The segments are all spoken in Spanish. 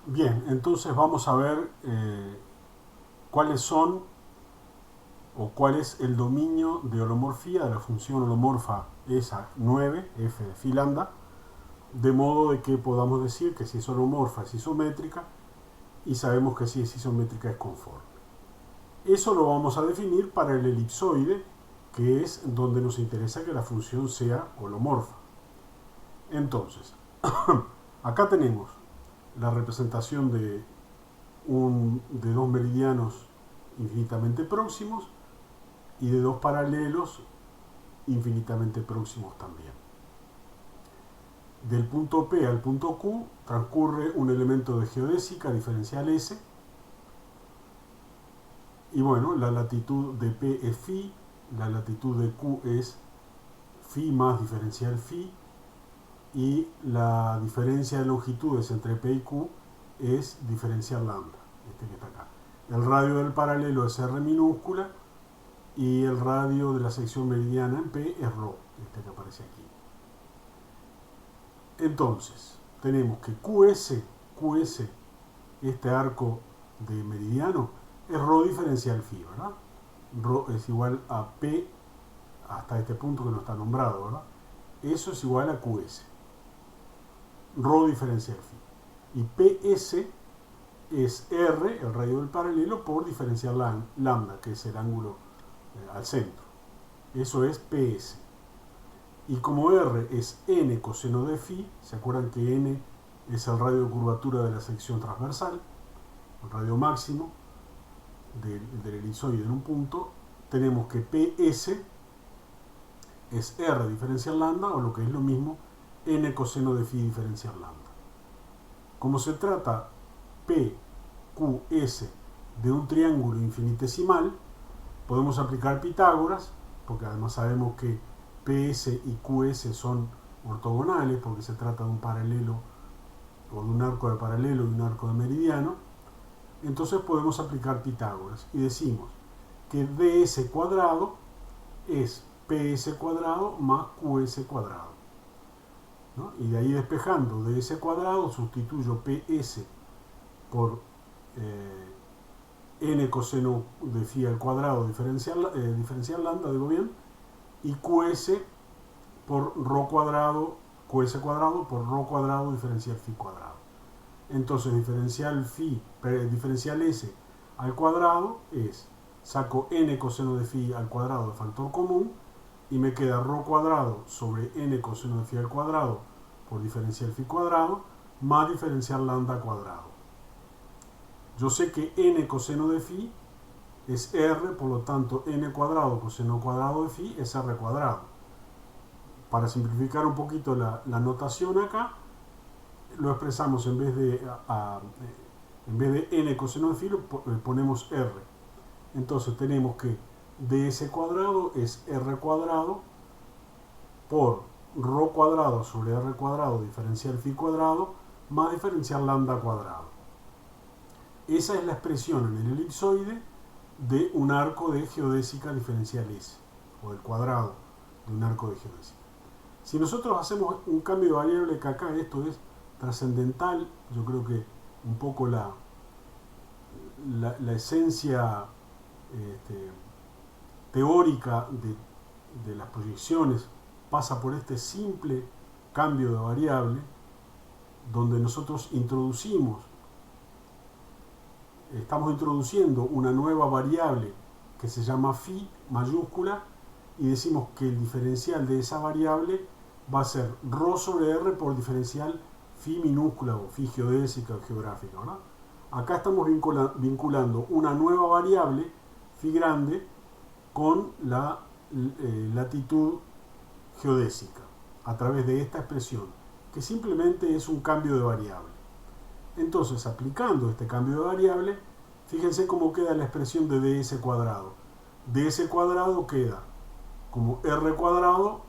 Bien, entonces vamos a ver cuáles son o cuál es el dominio de holomorfía de la función holomorfa esa 9, f de phi lambda, de modo de que podamos decir que si es holomorfa es isométrica y sabemos que si es isométrica es conforme. Eso lo vamos a definir para el elipsoide, que es donde nos interesa que la función sea holomorfa. Entonces, acá tenemos la representación de dos meridianos infinitamente próximos y de dos paralelos infinitamente próximos también. Del punto P al punto Q transcurre un elemento de geodésica diferencial S, y bueno, la latitud de P es phi, la latitud de Q es phi más diferencial phi, y la diferencia de longitudes entre P y Q es diferencial lambda, este que está acá. El radio del paralelo es R minúscula y el radio de la sección meridiana en P es ρ, este que aparece aquí. Entonces, tenemos que QS, este arco de meridiano, es ρ diferencial phi, ¿verdad? Ρ es igual a P hasta este punto que no está nombrado, ¿verdad? Eso es igual a QS, ρ diferencial phi. Y PS es R, el radio del paralelo, por diferencial lambda, que es el ángulo al centro. Eso es PS. Y como R es n coseno de phi, ¿se acuerdan que n es el radio de curvatura de la sección transversal, el radio máximo del elipsoide en un punto? Tenemos que PS es R diferencial lambda, o lo que es lo mismo, n coseno de phi diferencial lambda. Como se trata PQS de un triángulo infinitesimal, podemos aplicar Pitágoras, porque además sabemos que PS y QS son ortogonales, porque se trata de un paralelo o de un arco de paralelo y un arco de meridiano. Entonces podemos aplicar Pitágoras y decimos que ds cuadrado es ps cuadrado más qs cuadrado, ¿no? Y de ahí despejando ds cuadrado sustituyo ps por n coseno de phi al cuadrado diferencial lambda, digo bien, y qs por ρ cuadrado, qs cuadrado por ρ cuadrado diferencial phi cuadrado. Entonces diferencial s al cuadrado es, saco n coseno de phi al cuadrado de factor común y me queda ρ cuadrado sobre n coseno de phi al cuadrado por diferencial phi cuadrado más diferencial lambda cuadrado. Yo sé que n coseno de phi es r, por lo tanto n cuadrado coseno cuadrado de phi es r cuadrado. Para simplificar un poquito la notación acá, lo expresamos en vez de n coseno de phi, ponemos r. Entonces tenemos que ds cuadrado es r cuadrado por ρ cuadrado sobre r cuadrado diferencial phi cuadrado más diferencial lambda cuadrado. Esa es la expresión en el elipsoide de un arco de geodésica diferencial S, o del cuadrado de un arco de geodésica. Si nosotros hacemos un cambio de variable, que acá esto es trascendental, yo creo que un poco la esencia teórica de las proyecciones pasa por este simple cambio de variable, donde nosotros estamos introduciendo una nueva variable que se llama phi mayúscula, y decimos que el diferencial de esa variable va a ser ρ sobre r por diferencial phi minúscula o phi geodésica o geográfica, ¿verdad? Acá estamos vinculando una nueva variable, phi grande, con la latitud geodésica a través de esta expresión, que simplemente es un cambio de variable. Entonces, aplicando este cambio de variable, fíjense cómo queda la expresión de ds cuadrado. Ds cuadrado queda como r cuadrado,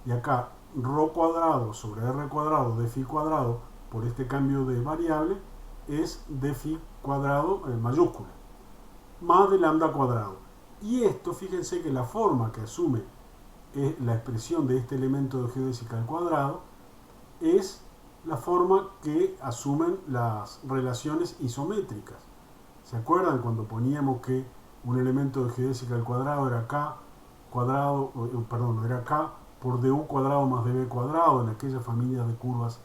y acá ρ cuadrado sobre r cuadrado de phi cuadrado por este cambio de variable es de phi cuadrado en mayúscula, más de lambda cuadrado. Y esto, fíjense que la forma que asume la expresión de este elemento de geodésica al cuadrado es la forma que asumen las relaciones isométricas. ¿Se acuerdan cuando poníamos que un elemento de geodésica al cuadrado era k cuadrado, era k por du cuadrado más db cuadrado en aquellas familias de curvas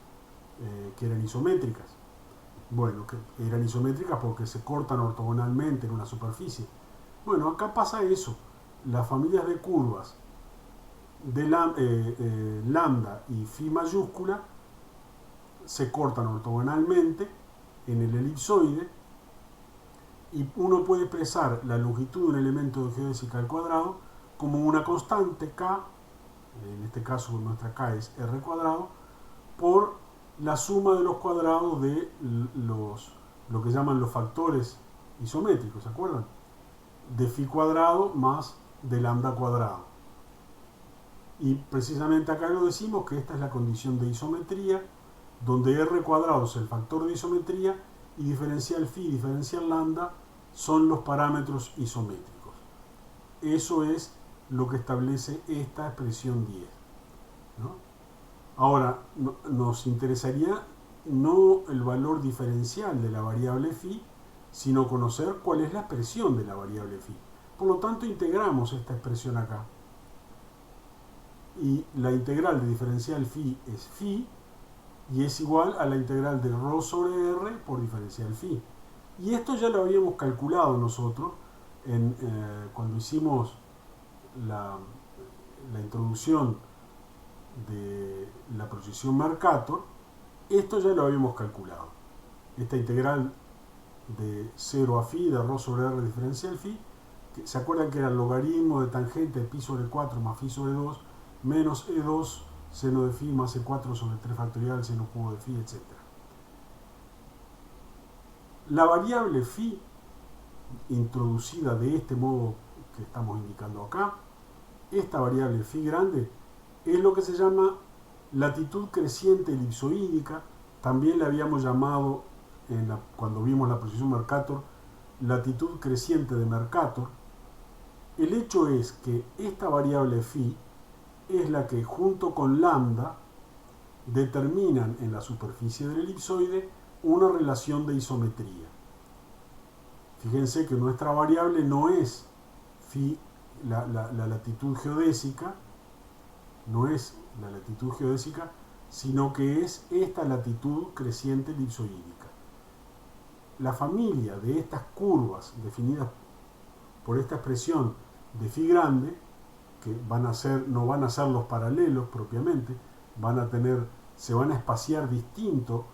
que eran isométricas? Bueno, que eran isométricas porque se cortan ortogonalmente en una superficie. Bueno, acá pasa eso. Las familias de curvas de lambda y phi mayúscula se cortan ortogonalmente en el elipsoide y uno puede expresar la longitud de un elemento de geodésica al cuadrado como una constante k, en este caso nuestra k es r cuadrado, por la suma de los cuadrados de lo que llaman los factores isométricos, ¿se acuerdan? De phi cuadrado más de lambda cuadrado. Y precisamente acá lo decimos que esta es la condición de isometría, donde r cuadrado es el factor de isometría y diferencial phi y diferencial lambda son los parámetros isométricos. Eso es lo que establece esta expresión 10, ¿no? Ahora, nos interesaría no el valor diferencial de la variable phi, sino conocer cuál es la expresión de la variable phi. Por lo tanto, integramos esta expresión acá. Y la integral de diferencial phi es phi, y es igual a la integral de ρ sobre r por diferencial phi. Y esto ya lo habíamos calculado nosotros cuando hicimos la introducción de la proyección Mercator. Esto ya lo habíamos calculado. Esta integral de 0 a phi de ρ sobre r diferencial phi, ¿se acuerdan que era el logaritmo de tangente de pi sobre 4 más phi sobre 2 menos e2 seno de phi más e4 sobre 3 factorial seno cubo de phi, etc.? La variable phi, introducida de este modo que estamos indicando acá, esta variable phi grande, es lo que se llama latitud creciente elipsoídica. También le habíamos llamado, cuando vimos la proyección Mercator, latitud creciente de Mercator. El hecho es que esta variable phi es la que junto con lambda determinan en la superficie del elipsoide una relación de isometría. Fíjense que nuestra variable no es phi, la latitud geodésica, no es la latitud geodésica, sino que es esta latitud creciente elipsoídica. La familia de estas curvas definidas por esta expresión de phi grande, que no van a ser los paralelos propiamente, se van a espaciar distinto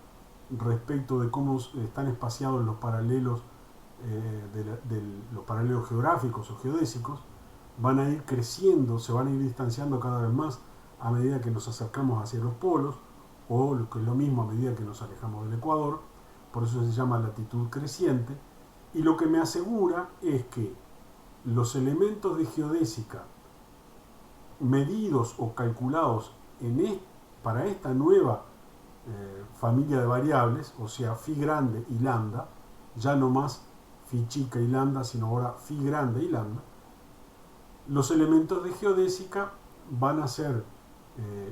respecto de cómo están espaciados los paralelos los paralelos geográficos o geodésicos, van a ir creciendo, se van a ir distanciando cada vez más a medida que nos acercamos hacia los polos, o lo que es lo mismo a medida que nos alejamos del ecuador. Por eso se llama latitud creciente, y lo que me asegura es que los elementos de geodésica medidos o calculados para esta nueva familia de variables, o sea, phi grande y lambda, ya no más phi chica y lambda, sino ahora phi grande y lambda, los elementos de geodésica van a ser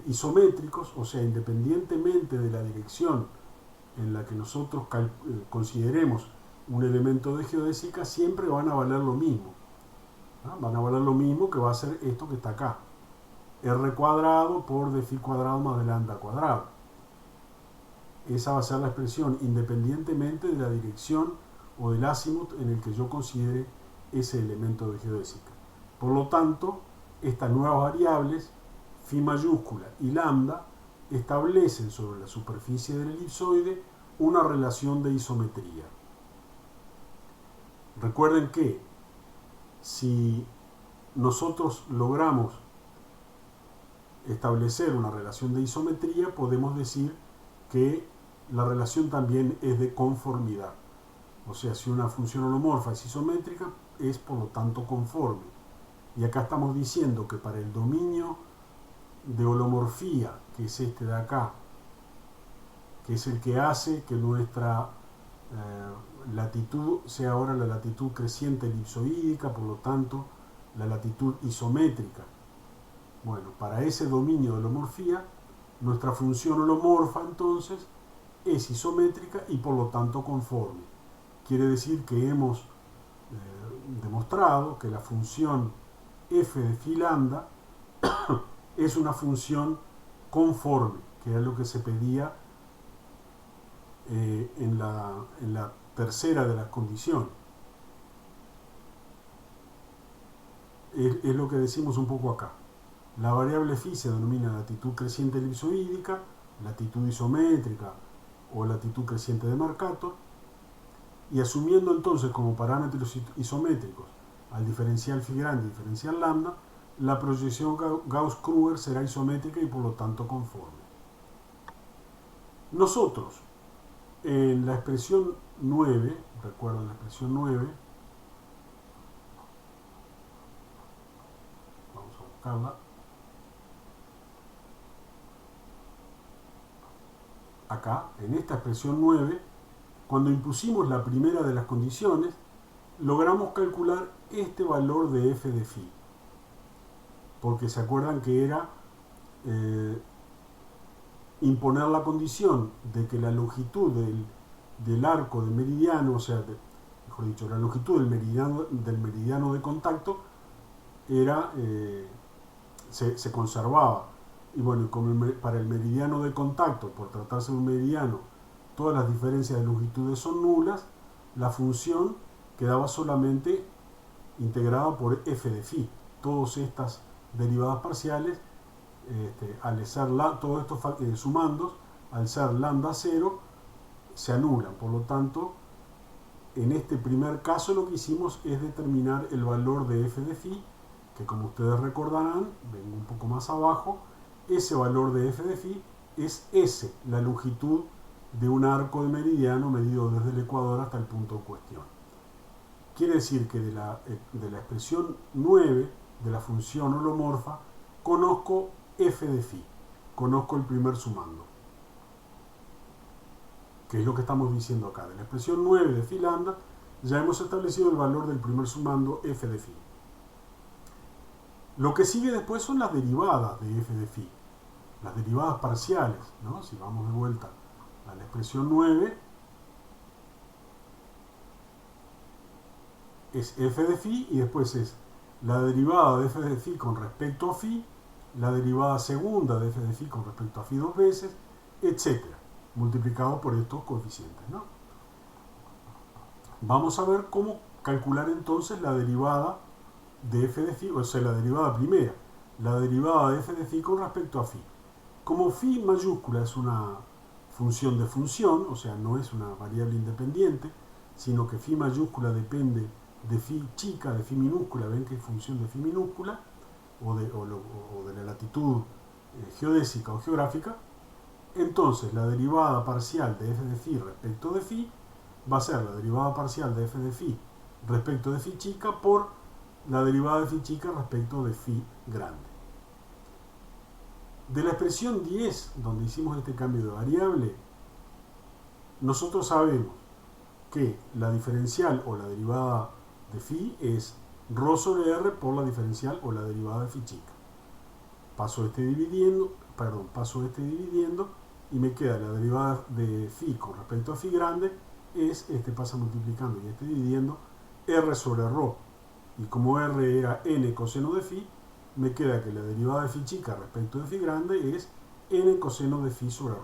isométricos, o sea, independientemente de la dirección en la que nosotros consideremos un elemento de geodésica, siempre van a valer lo mismo. ¿No? Van a valer lo mismo, que va a ser esto que está acá, r cuadrado por d phi cuadrado más de lambda cuadrado. Esa va a ser la expresión independientemente de la dirección o del azimut en el que yo considere ese elemento de geodésica. Por lo tanto, estas nuevas variables, phi mayúscula y lambda, establecen sobre la superficie del elipsoide una relación de isometría. Recuerden que si nosotros logramos establecer una relación de isometría, podemos decir que la relación también es de conformidad. O sea, si una función holomorfa es isométrica, es por lo tanto conforme. Y acá estamos diciendo que para el dominio de holomorfía, que es este de acá, que es el que hace que nuestra latitud sea ahora la latitud creciente elipsoídica, por lo tanto la latitud isométrica. Bueno, para ese dominio de holomorfía Nuestra función holomorfa entonces es isométrica y por lo tanto conforme. Quiere decir que hemos demostrado que la función f de phi lambda es una función conforme, que era lo que se pedía en la tercera de las condiciones. Es lo que decimos un poco acá. La variable phi se denomina latitud creciente elipsoídica, latitud isométrica o latitud creciente de Mercator, y asumiendo entonces como parámetros isométricos al diferencial phi grande y diferencial lambda, la proyección Gauss-Kruger será isométrica y por lo tanto conforme. Nosotros, en la expresión 9, recuerden la expresión 9, vamos a buscarla, acá, en esta expresión 9, cuando impusimos la primera de las condiciones, logramos calcular este valor de f de phi. Porque se acuerdan que era imponer la condición de que la longitud del arco del meridiano, o sea, mejor dicho, la longitud del meridiano de contacto era, se conservaba. Y bueno, como para el meridiano de contacto, por tratarse de un meridiano, todas las diferencias de longitudes son nulas, la función quedaba solamente integrada por f de phi. Todas estas derivadas parciales, al ser todos estos sumandos, al ser lambda 0, se anulan. Por lo tanto, en este primer caso lo que hicimos es determinar el valor de f de phi, que como ustedes recordarán, vengo un poco más abajo, ese valor de f de phi es S, la longitud de un arco de meridiano medido desde el ecuador hasta el punto en cuestión. Quiere decir que de la expresión 9 de la función holomorfa conozco f de phi, conozco el primer sumando, que es lo que estamos diciendo acá. De la expresión 9 de phi lambda ya hemos establecido el valor del primer sumando f de phi. Lo que sigue después son las derivadas de f de phi, las derivadas parciales, ¿no? Si vamos de vuelta a la expresión 9, es f de phi y después es la derivada de f de phi con respecto a phi, la derivada segunda de f de phi con respecto a phi dos veces, etc., multiplicado por estos coeficientes, ¿no? Vamos a ver cómo calcular entonces la derivada de f de phi, o sea, la derivada primera, la derivada de f de phi con respecto a phi. Como phi mayúscula es una función de función, o sea, no es una variable independiente, sino que phi mayúscula depende de phi chica, de phi minúscula, ven que es función de phi minúscula, o de la latitud geodésica o geográfica, entonces la derivada parcial de f de phi respecto de phi va a ser la derivada parcial de f de phi respecto de phi chica por la derivada de phi chica respecto de phi grande. De la expresión 10, donde hicimos este cambio de variable, nosotros sabemos que la diferencial o la derivada de phi es ρ sobre r por la diferencial o la derivada de phi chica. Paso este dividiendo y me queda la derivada de phi con respecto a phi grande es, este pasa multiplicando y este dividiendo, r sobre ρ. Y como r era n coseno de phi, me queda que la derivada de phi chica respecto de phi grande es n coseno de phi sobre ρ.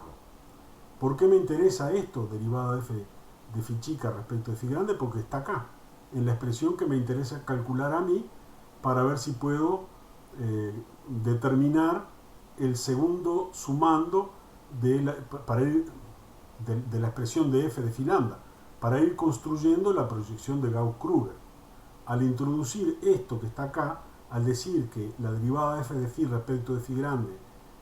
¿Por qué me interesa esto, derivada de phi chica respecto de phi grande? Porque está acá, en la expresión que me interesa calcular a mí, para ver si puedo determinar el segundo sumando de la expresión de f de phi lambda, para ir construyendo la proyección de Gauss-Kruger. Al introducir esto que está acá, al decir que la derivada de f de phi respecto de phi grande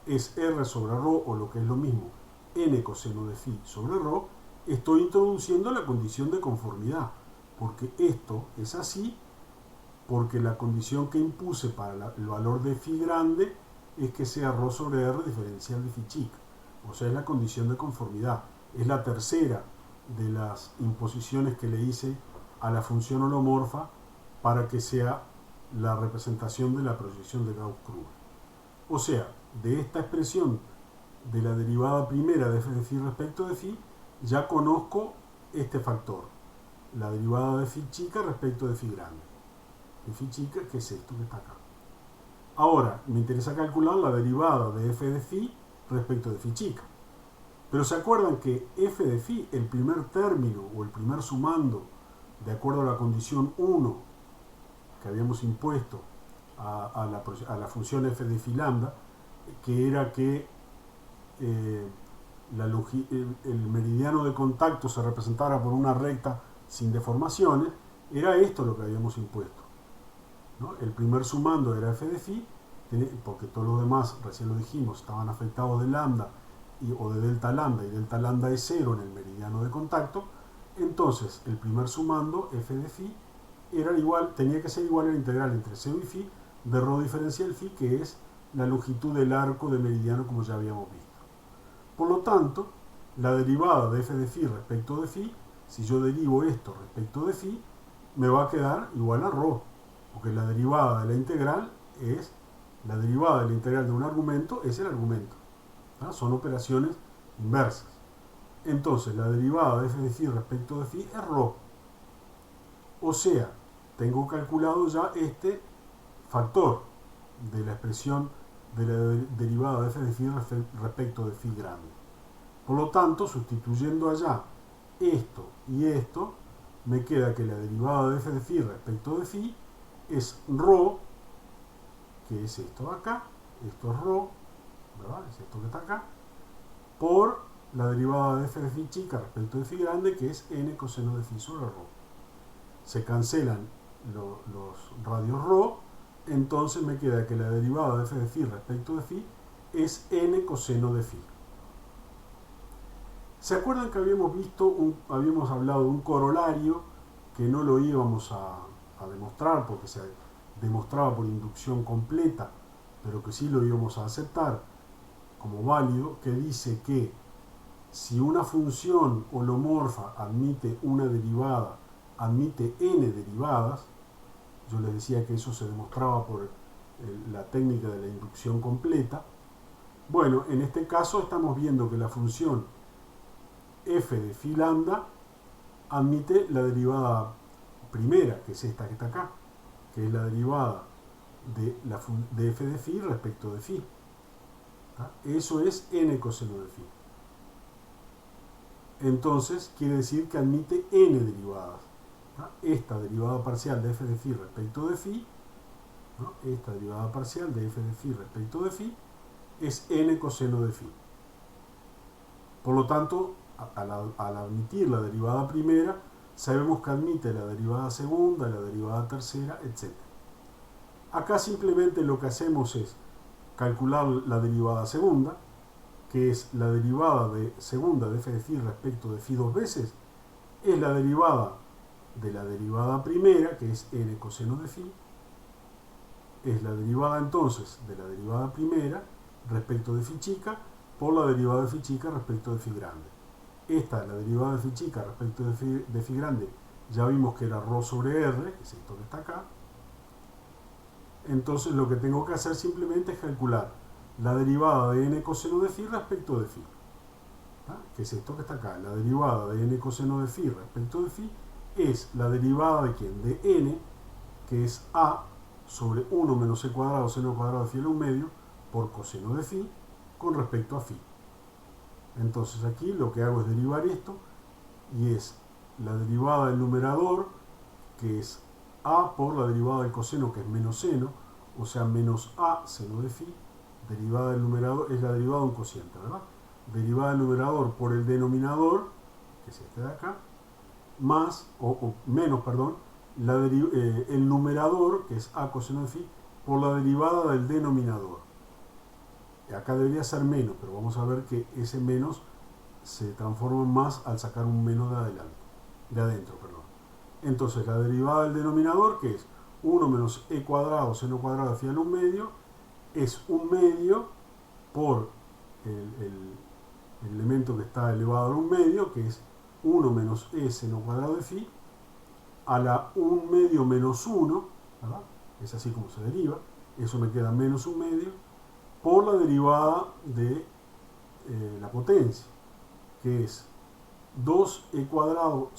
es r sobre ρ, o lo que es lo mismo, n coseno de phi sobre ρ, estoy introduciendo la condición de conformidad, porque esto es así, porque la condición que impuse para el valor de phi grande es que sea ρ sobre r diferencial de phi chica, o sea, es la condición de conformidad. Es la tercera de las imposiciones que le hice a la función holomorfa para que sea la representación de la proyección de Gauss-Kruger. O sea, de esta expresión de la derivada primera de f de phi respecto de phi, ya conozco este factor, la derivada de phi chica respecto de phi grande. De phi chica, que es esto que está acá. Ahora, me interesa calcular la derivada de f de phi respecto de phi chica. Pero se acuerdan que f de phi, el primer término o el primer sumando, de acuerdo a la condición 1 que habíamos impuesto a la función f de phi lambda, que era que el meridiano de contacto se representara por una recta sin deformaciones, era esto lo que habíamos impuesto, ¿no? El primer sumando era f de phi, porque todos los demás, recién lo dijimos, estaban afectados de lambda o de delta lambda, y delta lambda es 0 en el meridiano de contacto. Entonces el primer sumando, f de phi, tenía que ser igual a la integral entre 0 y phi de ρ diferencial phi, que es la longitud del arco de meridiano, como ya habíamos visto. Por lo tanto, la derivada de f de phi respecto de phi, si yo derivo esto respecto de phi, me va a quedar igual a ρ, porque la derivada de la integral es la derivada de la integral de un argumento, es el argumento. Son operaciones inversas. Entonces, la derivada de f de phi respecto de phi es ρ. O sea, tengo calculado ya este factor de la expresión de la derivada de f de phi respecto de phi grande. Por lo tanto, sustituyendo allá esto y esto, me queda que la derivada de f de phi respecto de phi es ρ, que es esto de acá, esto es ρ, ¿verdad? Es esto que está acá, por la derivada de f de phi chica respecto de phi grande, que es n coseno de phi sobre ρ. Se cancelan los radios ρ, entonces me queda que la derivada de f de phi respecto de phi es n coseno de phi. ¿Se acuerdan que habíamos hablado de un corolario que no lo íbamos a demostrar porque se demostraba por inducción completa, pero que sí lo íbamos a aceptar como válido, que dice que si una función holomorfa admite una derivada, admite n derivadas? Yo les decía que eso se demostraba por la técnica de la inducción completa. Bueno, en este caso estamos viendo que la función f de phi lambda admite la derivada primera, que es esta que está acá, que es la derivada de f de phi respecto de phi. Eso es n coseno de phi. Entonces quiere decir que admite n derivadas. Esta derivada parcial de f de phi respecto de phi, ¿no? Esta derivada parcial de f de phi respecto de phi es n coseno de phi. Por lo tanto, al admitir la derivada primera, sabemos que admite la derivada segunda, la derivada tercera, etc. Acá simplemente lo que hacemos es calcular la derivada segunda, que es la derivada segunda de f de phi respecto de phi dos veces, es la derivada de la derivada primera, que es n coseno de phi, es la derivada entonces de la derivada primera respecto de phi chica por la derivada de phi chica respecto de phi grande. Esta, la derivada de phi chica respecto de phi grande, ya vimos que era ρ sobre r, que es esto que está acá. Entonces lo que tengo que hacer simplemente es calcular la derivada de n coseno de phi respecto de phi, que es esto que está acá. La derivada de n coseno de phi respecto de phi es la derivada de ¿quién? De n, que es a sobre 1 menos e cuadrado seno cuadrado de phi a la 1 medio por coseno de phi con respecto a phi. Entonces aquí lo que hago es derivar esto, y es la derivada del numerador, que es a por la derivada del coseno, que es menos seno, o sea, menos a seno de phi. Derivada del numerador es la derivada de un cociente, ¿verdad? Derivada del numerador por el denominador, que es este de acá, más, o menos, perdón, el numerador, que es a coseno de phi, por la derivada del denominador. Acá debería ser menos, pero vamos a ver que ese menos se transforma en más al sacar un menos de adentro. Entonces la derivada del denominador, que es 1 menos e cuadrado seno cuadrado de phi a la 1 medio, es 1 medio por el elemento que está elevado a la 1 medio, que es 1 menos e seno cuadrado de phi, a la 1 medio menos 1, ¿verdad? Es así como se deriva, eso me queda menos 1 medio, por la derivada de la potencia, que es 2e cuadrado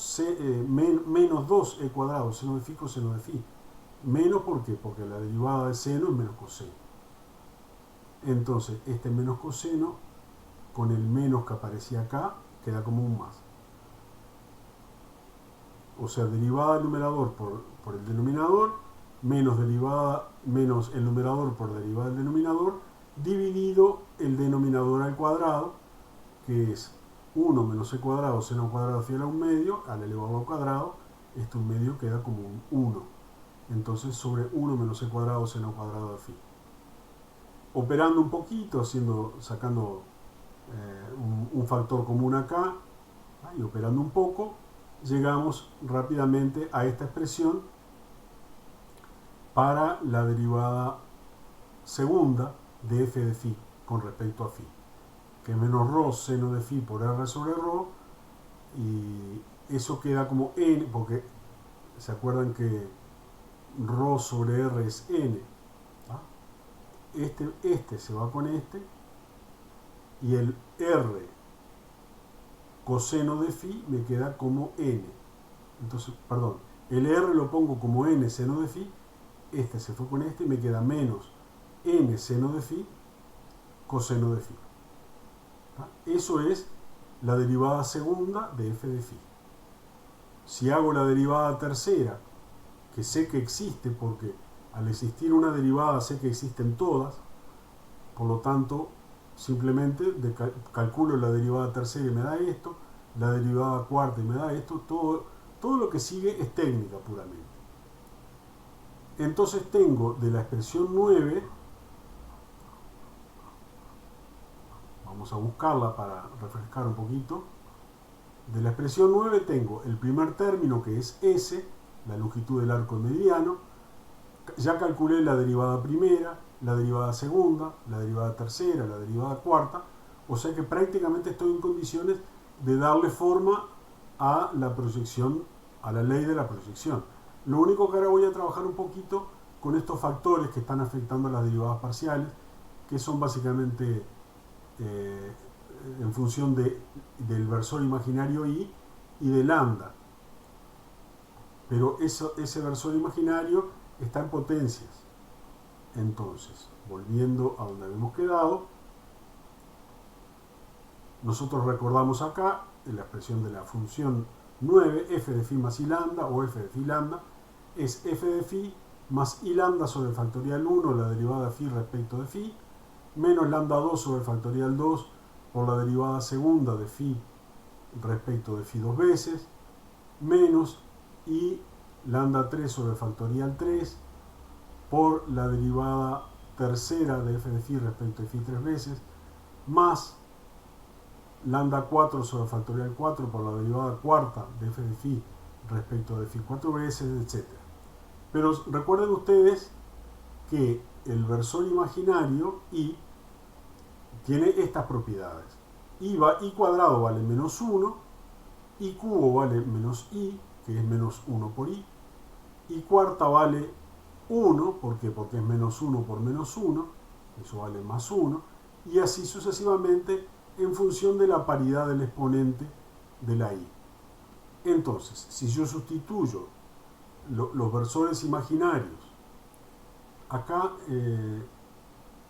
menos 2e cuadrado seno de phi coseno de phi. Menos, ¿por qué? Porque la derivada de seno es menos coseno. Entonces, este menos coseno, con el menos que aparecía acá, queda como un más. O sea, derivada del numerador por el denominador, menos el numerador por derivada del denominador, dividido el denominador al cuadrado, que es 1 menos e cuadrado seno cuadrado fiel a un medio, al elevado al cuadrado, este un medio queda como un 1. Entonces, sobre 1 menos e cuadrado seno cuadrado de phi. Operando un poquito, sacando un factor común acá, y operando un poco, llegamos rápidamente a esta expresión para la derivada segunda de f de phi con respecto a phi, que es menos rho seno de phi por r sobre rho, y eso queda como n, porque se acuerdan que rho sobre r es n. Este se va con este, y el r coseno de phi me queda como n. Entonces, perdón, el r lo pongo como n seno de phi, este se fue con este y me queda menos n seno de phi coseno de phi. Eso es la derivada segunda de f de phi. Si hago la derivada tercera, que sé que existe porque al existir una derivada sé que existen todas, por lo tanto simplemente calculo la derivada tercera y me da esto, la derivada cuarta y me da esto, todo lo que sigue es técnica puramente. Entonces tengo de la expresión 9, vamos a buscarla para refrescar un poquito, de la expresión 9 tengo el primer término que es S, la longitud del arco mediano, ya calculé la derivada primera, la derivada segunda, la derivada tercera, la derivada cuarta, o sea que prácticamente estoy en condiciones de darle forma a la proyección, a la ley de la proyección. Lo único que ahora voy a trabajar un poquito con estos factores que están afectando a las derivadas parciales, que son básicamente en función del versor imaginario i y de lambda. Pero ese versor imaginario está en potencias. Entonces, volviendo a donde habíamos quedado, nosotros recordamos acá en la expresión de la función 9, f de phi más i lambda o f de phi lambda, es f de phi más i lambda sobre el factorial 1, la derivada de phi respecto de phi, menos lambda 2 sobre el factorial 2 por la derivada segunda de phi respecto de phi dos veces, menos i lambda 3 sobre el factorial 3 por la derivada tercera de f de phi respecto de phi tres veces, más lambda 4 sobre el factorial 4 por la derivada cuarta de f de phi respecto de phi cuatro veces, etc. Pero recuerden ustedes que el versor imaginario i tiene estas propiedades. I cuadrado vale menos 1, i cubo vale menos i, que es menos 1 por i cuarta vale 1, ¿por qué? Porque es menos 1 por menos 1, eso vale más 1, y así sucesivamente en función de la paridad del exponente de la i. Entonces, si yo sustituyo los versores imaginarios, acá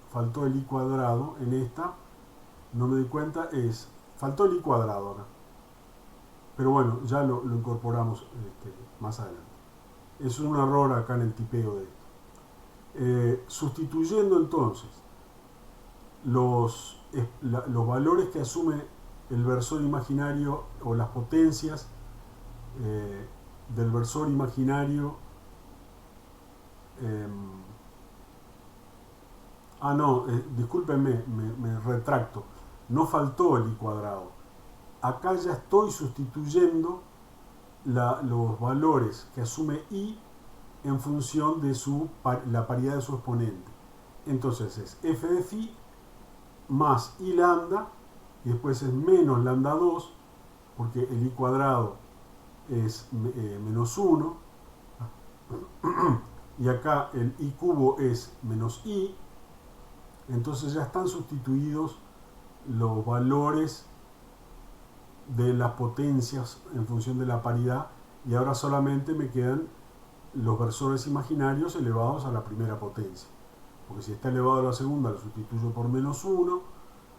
faltó el i cuadrado en esta, no me di cuenta, faltó el i cuadrado acá. Pero bueno, ya lo incorporamos más adelante. Es un error acá en el tipeo de esto. Sustituyendo entonces los valores que asume el versor imaginario o las potencias del versor imaginario, discúlpenme, me retracto, no faltó el i cuadrado. Acá ya estoy sustituyendo los valores que asume i en función de la paridad de su exponente. Entonces es f de phi más i lambda, y después es menos lambda 2, porque el i cuadrado es menos 1, y acá el i cubo es menos i. Entonces ya están sustituidos los valores de las potencias en función de la paridad, y ahora solamente me quedan los versores imaginarios elevados a la primera potencia. Porque si está elevado a la segunda lo sustituyo por menos 1,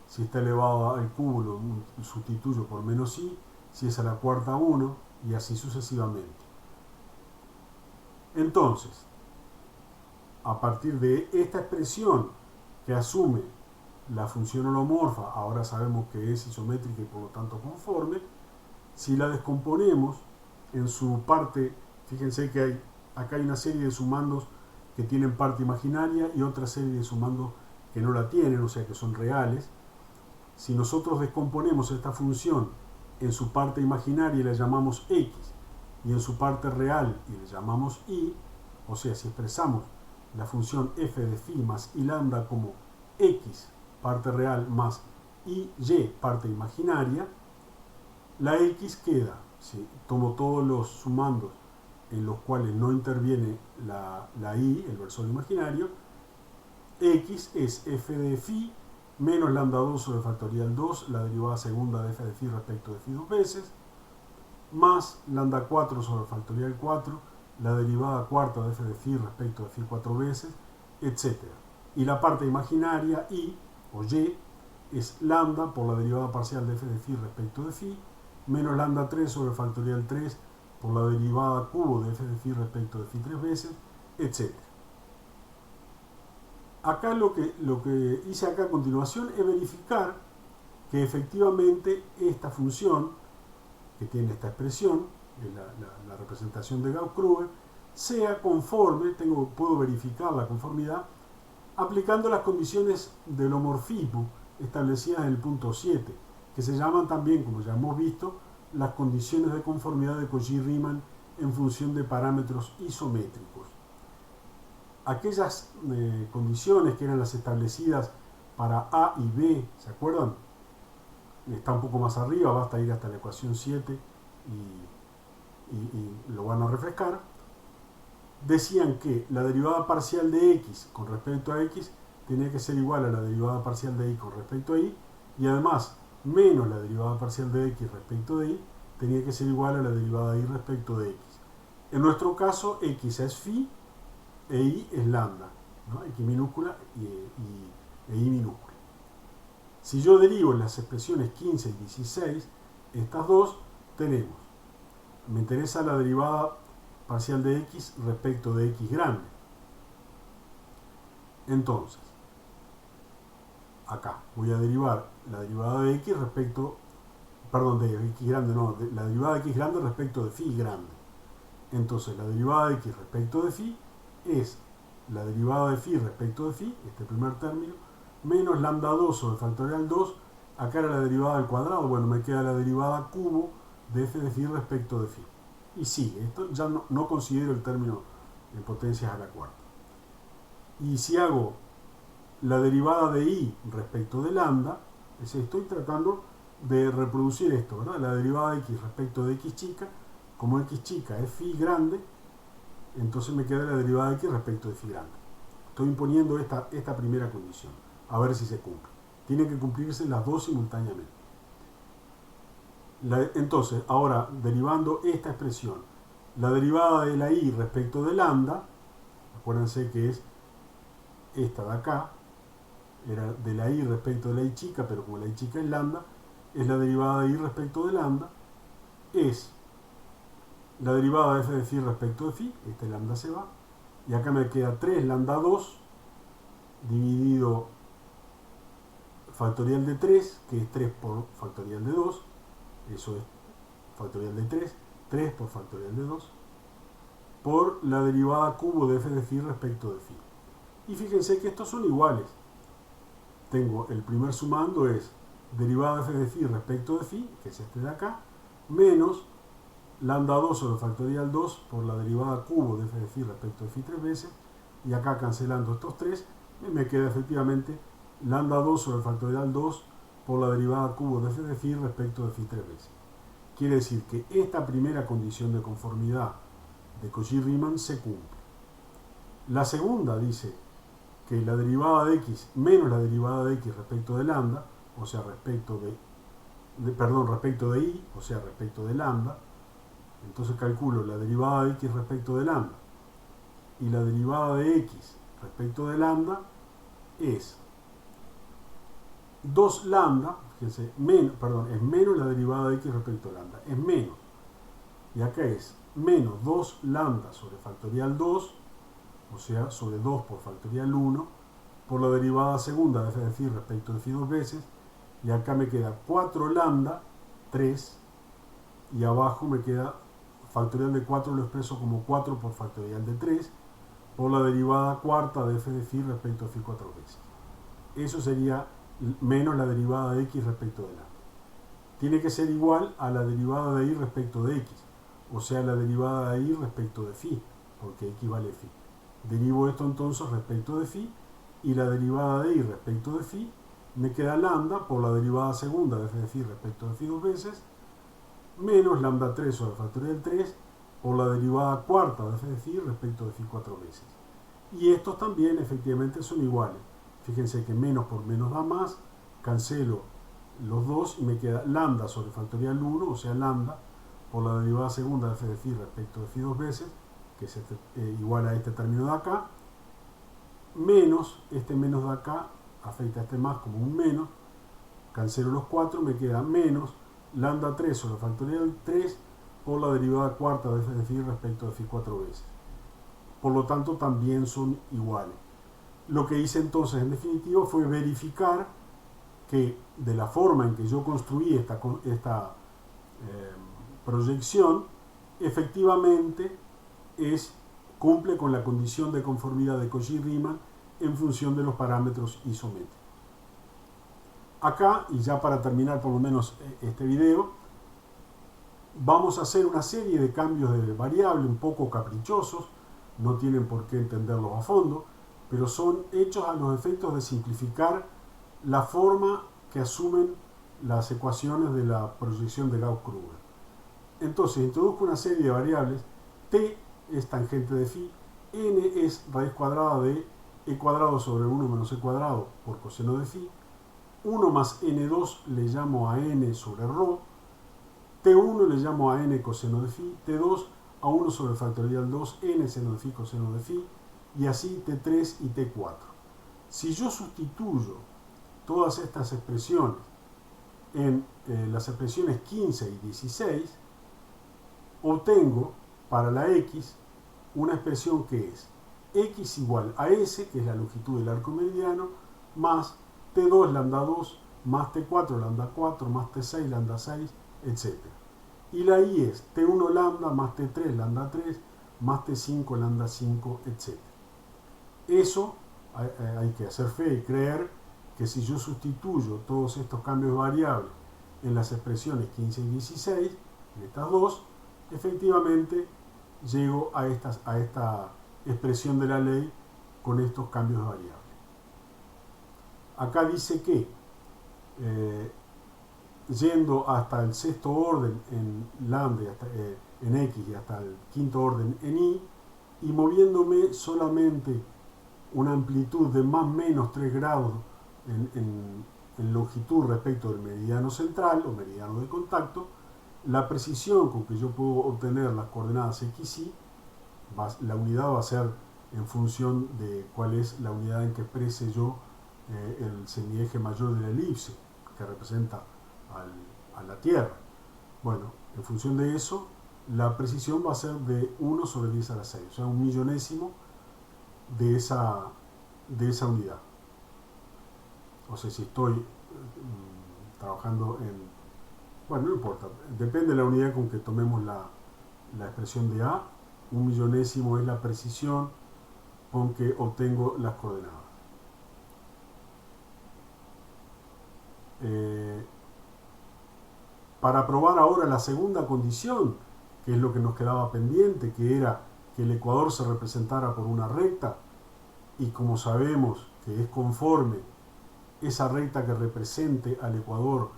si está elevado al cubo lo sustituyo por menos i, si es a la cuarta 1, y así sucesivamente. Entonces, a partir de esta expresión que asume la función holomorfa, ahora sabemos que es isométrica y por lo tanto conforme, si la descomponemos en su parte, fíjense que acá hay una serie de sumandos que tienen parte imaginaria y otra serie de sumandos que no la tienen, o sea que son reales. Si nosotros descomponemos esta función en su parte imaginaria y la llamamos x, y en su parte real y le llamamos y, o sea, si expresamos la función f de phi más i lambda como x parte real más y parte imaginaria, la x queda, si tomo todos los sumandos en los cuales no interviene la i, el versor imaginario, x es f de phi menos lambda 2 sobre factorial 2, la derivada segunda de f de phi respecto de phi dos veces, más lambda 4 sobre factorial 4, la derivada cuarta de f de phi respecto de phi 4 veces, etc. Y la parte imaginaria, i o y, es lambda por la derivada parcial de f de phi respecto de phi, menos lambda 3 sobre factorial 3 por la derivada cubo de f de phi respecto de phi 3 veces, etc. Acá lo que hice acá a continuación es verificar que efectivamente esta función, que tiene esta expresión, la representación de Gauss-Krüger, sea conforme, puedo verificar la conformidad, aplicando las condiciones del homorfismo establecidas en el punto 7, que se llaman también, como ya hemos visto, las condiciones de conformidad de Cauchy-Riemann en función de parámetros isométricos. Aquellas condiciones que eran las establecidas para A y B, ¿se acuerdan? Está un poco más arriba, basta ir hasta la ecuación 7 y lo van a refrescar. Decían que la derivada parcial de x con respecto a x tenía que ser igual a la derivada parcial de y con respecto a y, y además menos la derivada parcial de x respecto de y tenía que ser igual a la derivada de y respecto de x. En nuestro caso, x es phi e i es lambda, ¿no? X minúscula e i minúscula. Si yo derivo en las expresiones 15 y 16, estas dos tenemos, me interesa la derivada parcial de x respecto de x grande. Entonces, acá voy a derivar la derivada de x respecto, perdón, de x grande, no, la derivada de x grande respecto de phi grande. Entonces, la derivada de x respecto de phi es la derivada de phi respecto de phi, este primer término, menos lambda 2 sobre factorial 2, acá era la derivada al cuadrado, bueno, me queda la derivada cubo de f de phi respecto de phi. Y sigue, esto ya no considero el término en potencias a la cuarta. Y si hago la derivada de i respecto de lambda, es decir, estoy tratando de reproducir esto, ¿verdad? La derivada de x respecto de x chica, como x chica es phi grande, entonces me queda la derivada de x respecto de phi grande. Estoy imponiendo esta primera condición, a ver si se cumple. Tienen que cumplirse las dos simultáneamente. Entonces, ahora, derivando esta expresión, la derivada de la i respecto de lambda, acuérdense que es esta de acá, era de la i respecto de la i chica, pero como la i chica es lambda, es la derivada de i respecto de lambda, es la derivada de f de phi respecto de phi, este lambda se va, y acá me queda 3 lambda 2 dividido factorial de 3, que es 3 por factorial de 2, eso es factorial de 3, 3 por factorial de 2, por la derivada cubo de f de phi respecto de phi. Y fíjense que estos son iguales. Tengo el primer sumando es derivada de f de phi respecto de phi, que es este de acá, menos lambda 2 sobre factorial 2 por la derivada cubo de f de phi respecto de phi 3 veces, y acá cancelando estos 3, me queda efectivamente lambda 2 sobre factorial 2 por la derivada cubo de f de phi respecto de phi 3 veces. Quiere decir que esta primera condición de conformidad de Cauchy-Riemann se cumple. La segunda dice que la derivada de x menos la derivada de x respecto de lambda, o sea, respecto de y, o sea, respecto de lambda. Entonces calculo la derivada de x respecto de lambda y la derivada de x respecto de lambda es 2 lambda, fíjense, es menos la derivada de x respecto de lambda, es menos, y acá es menos 2 lambda sobre factorial 2, o sea, sobre 2 por factorial 1, por la derivada segunda de f de phi respecto de phi dos veces, y acá me queda 4 lambda, 3, y abajo me queda factorial de 4, lo expreso como 4 por factorial de 3, por la derivada cuarta de f de phi respecto de phi 4 veces. Eso sería menos la derivada de x respecto de lambda. Tiene que ser igual a la derivada de y respecto de x, o sea, la derivada de y respecto de phi, porque x vale phi. Derivo esto entonces respecto de phi, y la derivada de y respecto de phi me queda lambda por la derivada segunda de f de phi respecto de phi dos veces, menos lambda 3 sobre factorial 3 por la derivada cuarta de f de phi respecto de phi 4 veces. Y estos también efectivamente son iguales. Fíjense que menos por menos da más, cancelo los dos y me queda lambda sobre factorial 1, o sea, lambda por la derivada segunda de f de phi respecto de phi dos veces, que es igual a este término de acá, menos este menos de acá, afecta a este más como un menos, cancelo los 4, me queda menos lambda 3 sobre factorial 3 por la derivada cuarta de f de phi respecto de phi 4 veces. Por lo tanto, también son iguales. Lo que hice entonces, en definitiva, fue verificar que de la forma en que yo construí esta proyección, efectivamente cumple con la condición de conformidad de Cauchy-Riemann en función de los parámetros isométricos. Acá, y ya para terminar por lo menos este video, vamos a hacer una serie de cambios de variable un poco caprichosos, no tienen por qué entenderlos a fondo, pero son hechos a los efectos de simplificar la forma que asumen las ecuaciones de la proyección de Gauss-Kruger. Entonces introduzco una serie de variables, t es tangente de phi, n es raíz cuadrada de e cuadrado sobre 1 menos e cuadrado por coseno de phi, 1 más n2 le llamo a n sobre ρ, t1 le llamo a n coseno de phi, t2 a 1 sobre factorial 2, n seno de phi coseno de phi, y así t3 y t4. Si yo sustituyo todas estas expresiones en las expresiones 15 y 16, obtengo para la x una expresión que es x igual a s, que es la longitud del arco meridiano, más t2 lambda 2, más t4 lambda 4, más t6 lambda 6, etc. Y la y es t1 lambda más t3 lambda 3, más t5 lambda 5, etc. Eso hay que hacer fe y creer que si yo sustituyo todos estos cambios variables en las expresiones 15 y 16, en estas dos, efectivamente llego a esta expresión de la ley con estos cambios de variables. Acá dice que yendo hasta el sexto orden en lambda, en x y hasta el quinto orden en y moviéndome solamente una amplitud de más o menos 3 grados en longitud respecto del meridiano central o meridiano de contacto, la precisión con que yo puedo obtener las coordenadas x y, la unidad va a ser en función de cuál es la unidad en que exprese yo el semieje mayor de la elipse, que representa a la Tierra. Bueno, en función de eso, la precisión va a ser de 1 sobre 10 a la 6, o sea, un millonésimo de esa unidad. O sea, si estoy trabajando en... Bueno, no importa, depende de la unidad con que tomemos la expresión de A, un millonésimo es la precisión con que obtengo las coordenadas. Para probar ahora la segunda condición, que es lo que nos quedaba pendiente, que era que el ecuador se representara por una recta, y como sabemos que es conforme, esa recta que represente al ecuador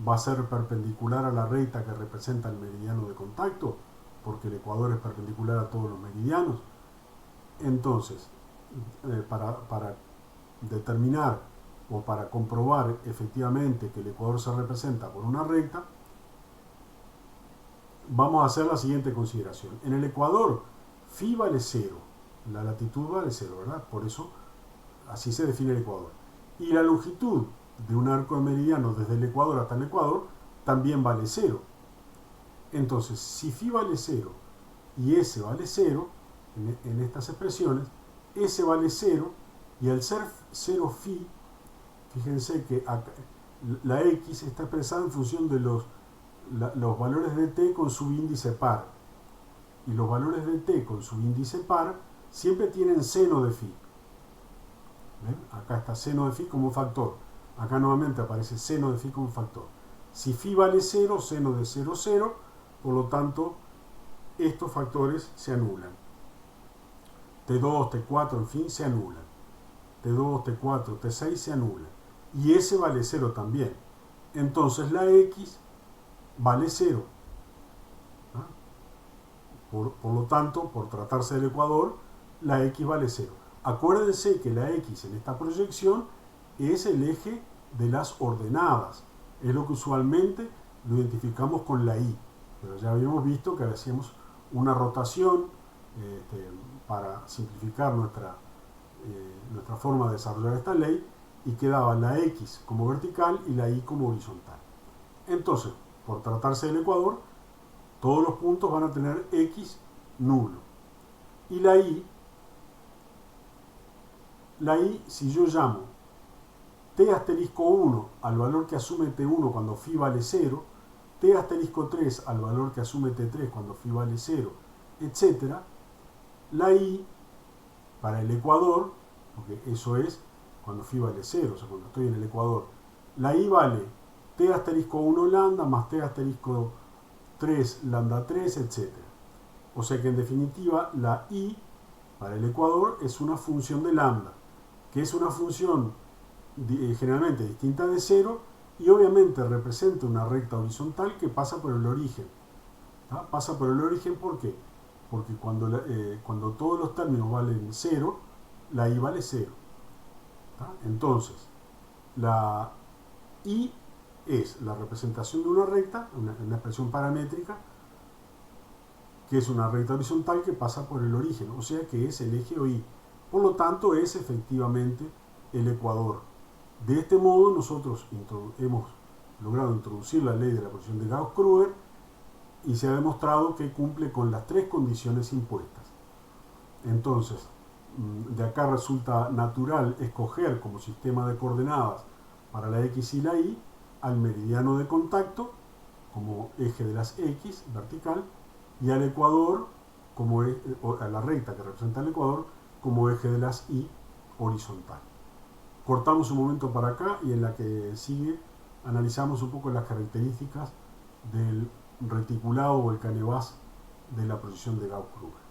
va a ser perpendicular a la recta que representa el meridiano de contacto, porque el ecuador es perpendicular a todos los meridianos. Entonces, para determinar o para comprobar efectivamente que el ecuador se representa por una recta, vamos a hacer la siguiente consideración. En el ecuador, phi vale 0, la latitud vale 0, ¿verdad? Por eso así se define el ecuador. Y la longitud de un arco de meridiano desde el ecuador hasta el ecuador también vale 0. Entonces, si phi vale 0 y s vale 0, en estas expresiones, s vale 0, y al ser 0 phi, fíjense que acá, la x está expresada en función de los valores de t con subíndice par. Y los valores de t con subíndice par siempre tienen seno de phi. ¿Ven? Acá está seno de phi como factor. Acá nuevamente aparece seno de phi como factor. Si phi vale 0, seno de 0, 0. Por lo tanto, estos factores se anulan. T2, T4, en fin, se anulan. T2, T4, T6 se anulan. Y S vale 0 también. Entonces la X vale 0. ¿Ah? Por lo tanto, por tratarse del ecuador, la X vale 0. Acuérdense que la X en esta proyección es el eje de las ordenadas. Es lo que usualmente lo identificamos con la Y. Pero ya habíamos visto que hacíamos una rotación para simplificar nuestra forma de desarrollar esta ley, y quedaba la X como vertical y la Y como horizontal. Entonces, por tratarse del ecuador, todos los puntos van a tener X nulo. Y la Y, si yo llamo T asterisco 1 al valor que asume T1 cuando phi vale 0, T asterisco 3 al valor que asume T3 cuando phi vale 0, etc., la Y para el ecuador, porque eso es cuando phi vale 0, o sea, cuando estoy en el ecuador, la Y vale T asterisco 1 lambda más T asterisco 3 lambda 3, etc. O sea que en definitiva la Y para el ecuador es una función de lambda, que es una función generalmente distinta de 0, y obviamente representa una recta horizontal que pasa por el origen. ¿Ah? Pasa por el origen, ¿por qué? Porque cuando todos los términos valen 0, la Y vale 0. ¿Ah? Entonces, la Y es la representación de una recta, una expresión paramétrica, que es una recta horizontal que pasa por el origen, o sea que es el eje OY. Por lo tanto, es efectivamente el ecuador. De este modo, nosotros hemos logrado introducir la ley de la posición de Gauss-Krüger, y se ha demostrado que cumple con las tres condiciones impuestas. Entonces, de acá resulta natural escoger como sistema de coordenadas para la X y la Y al meridiano de contacto como eje de las X vertical, y al ecuador, a la recta que representa el ecuador, como eje de las Y horizontal. Cortamos un momento para acá, y en la que sigue analizamos un poco las características del reticulado o el canevas de la proyección de Gauss-Krüger.